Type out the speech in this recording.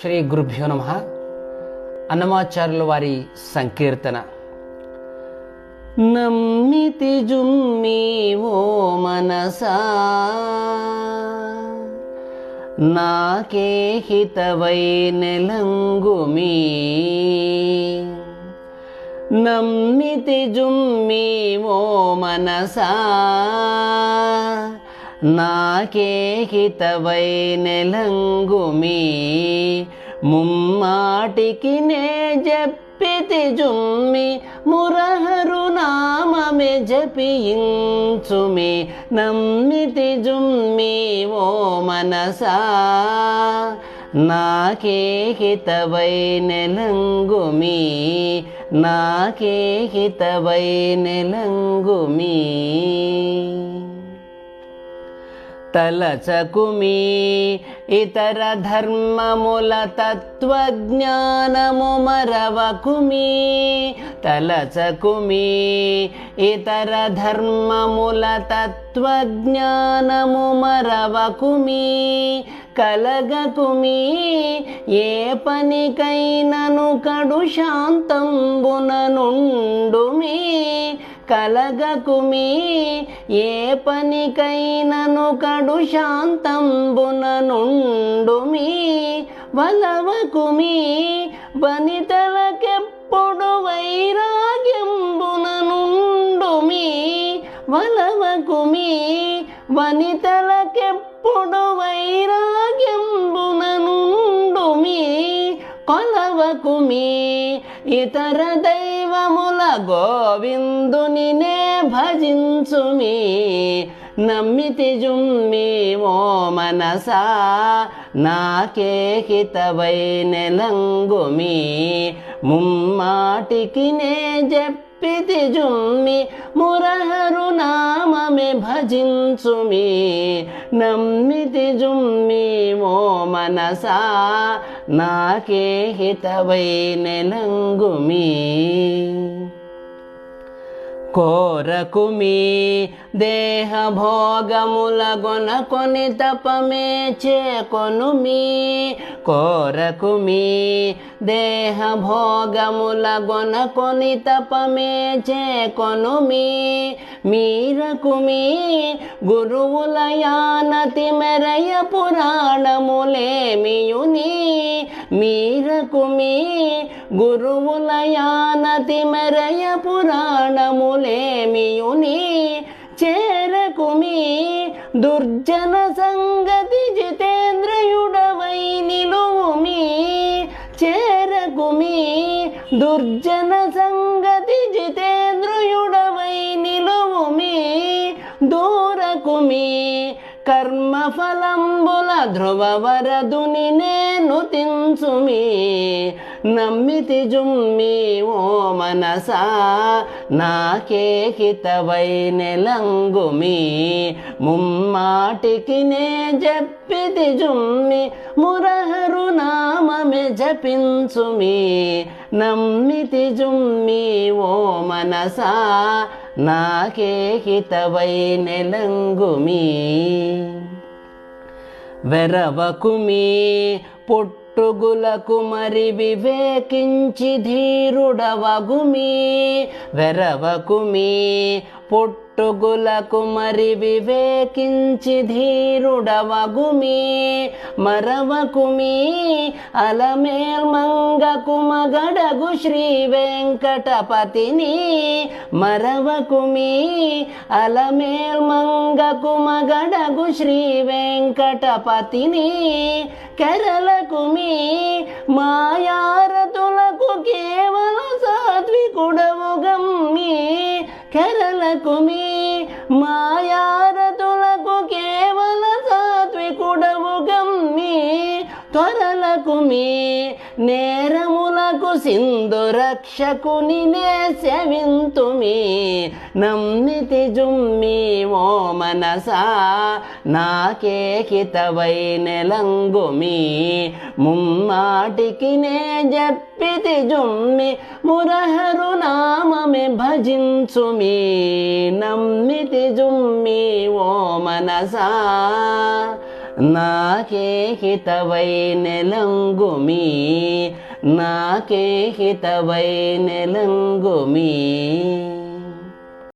శ్రీ గురుభ్యో నమః. అన్నమాచార్యుల వారి సంకీర్తన. నమ్మితి జుమ్మి ఓ మనసా, నాకే హితవై నెలంగుమి. నమ్మితి జుమ్మి ఓ మనసా, నాకే హితవై నెలంగుమి. ముమ్మాటికి నే జప్పితి జుమ్మి, మురహరు నామమే జపించుమి. నమ్మితి జుమ్మి ఓ మనసా, నాకే హితవై నెలంగుమి. నాకే హితవై నెలంగుమి. తలచకుమి ఇతర ధర్మముల తత్వజ్ఞానము మరవకుమి. తలచకుమి ఇతర ధర్మముల తత్వజ్ఞానము మరవకుమి. కలగకుమి ఏ పనికైనను కడు శాంతంబున నుండుమి. కలగకుమి ఏ పనికైనను కడు శాంతంబున నుండుమి. వలవకుమి వనితలకెప్పుడు వైరాగ్యంబున నుండుమి. వలవకుమి వనితలకెప్పుడు వైరాగ్యంబున నుండుమి. కొలవకుమి ఇతర దైవముల గోవిందుని నే భజించుమి. నమ్మితి జుమ్మి ఓ మనసా, నాకే హితవై నెలంగుమి. ముమ్మాటికి నే జప్పితి జుమ్మి, మురహరు నామమే భజించుమి. నమ్మితి జుమ్మి ఓ మనసా, నాకే హితవై నెలంగుమి. కోరకుమి దేహ భోగముల గొనకొని తపమే చేకొనుమి. కోరకుమి దేహ భోగముల గొనకొని తపమే చేకొనుమి. మీరకుమి గురువుల యానతి మెరయ పురాణములేమియుని. మీరకుమి గురువుల యానతి మెరయ పురాణములేమియుని. చేరకుమి దుర్జన సంగతి జితేంద్రయుడవై నిలువుమి. చేరకుమి దుర్జన సంగతి జితేంద్రయుడవై నిలువుమి. దూరకుమి కర్మఫలంబుల ధ్రువవరదుని నేను తించుమి. నమ్మితి జుమ్మి ఓ మనసా, నాకే హితవై నెలంగుమి. ముమ్మాటికి నే జప్పితి జుమ్మి, మురహరు నామమే జపించుమి. నమ్మితి జుమ్మి ఓ మనసా, నాకే హితవై నెలంగుమి. వెరవకుమి పుట్టుగులకు మరి వివేకించి ధీరుడవగుమి. వెరవకుమి పుట్టుగులకు మరి వివేకించి ధీరుడవగుమి. మరవకుమి అలమేల్మంగకు మగడగు శ్రీ వెంకటపతిని. మరవకుమి అలమేల్మంగకు మగడగు శ్రీ వెంకటపతిని. కెరలకుమి మాయారతులకు కేవల సాత్వికుడవు గమ్మి. కెరలకుమి మాయారతులకు కేవల సాత్వికుడవు గమ్మి. త్వరలకుమి నేరములకు సింధు రక్షకుని నే సేవింతుమి. నమ్మితి జుమ్మి ఓ మనసా, నాకే హితవై నెలంగుమి. ముమ్మాటికి నే జప్పితి జుమ్మి, మురహరు నామమే భజించుమి. నమ్మితి జుమ్మి ఓ మనసా, నాకే హితవై నెలంగుమి నాకే హితవై నెలంగుమి